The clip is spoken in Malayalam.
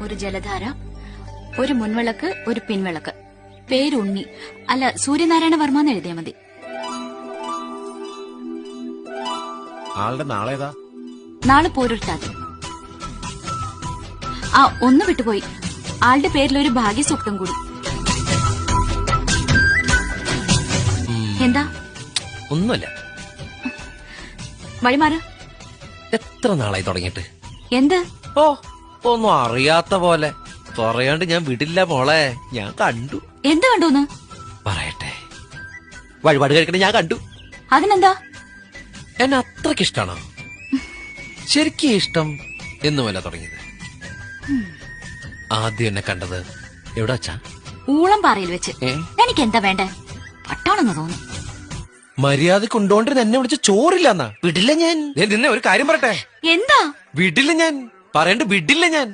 ഒരു ജലധാര, ഒരു മുൻവിളക്ക്, ഒരു പിൻവിളക്ക്. പേര് ഉണ്ണി. അല്ല, സൂര്യനാരായണ വർമ്മ എന്ന് എഴുതിയാ മതി. ആളുടെ നാളേതാ? നാളെ പോരൊരുത്താതെ. ആ, ഒന്ന് വിട്ടുപോയി. ആളുടെ പേരിൽ ഒരു ഭാഗ്യസൂക്തം കൂടി. എന്താ? ഒന്നുമില്ല. വഴിമാറ്. എത്ര നാളായി തുടങ്ങിയിട്ട്? എന്ത്? ഓ, ഒന്നും അറിയാത്ത പോലെ പറയാണ്ട് ഞാൻ വിടില്ല മോളെ. ഞാൻ കണ്ടു. എന്ത് കണ്ടൂന്ന്? പറയട്ടെ. വഴിപാട് കഴിക്കണേ ഞാൻ കണ്ടു. അതിനെന്താ? എന്നെ അത്രക്ക് ഇഷ്ടാണോ? ശരിക്കും ഇഷ്ടം എന്നുമല്ല തുടങ്ങിയത്. ആദ്യം എന്നെ കണ്ടത് എവിടെ വച്ചാ? ഊളം പാറയിൽ വെച്ച്. എനിക്ക് എന്താ വേണ്ടേ? പട്ടാണെന്ന് തോന്നുന്നു. മര്യാദക്ക് കൊണ്ടോണ്ടിരുന്ന് എന്നെ വിളിച്ച് ചോറില്ലെന്നാ. വിടില്ല ഞാൻ. നിന്നെ ഒരു കാര്യം പറയട്ടെ. എന്താ? വിടില്ല ഞാൻ. പറയണ്ട് വിടില്ല ഞാൻ.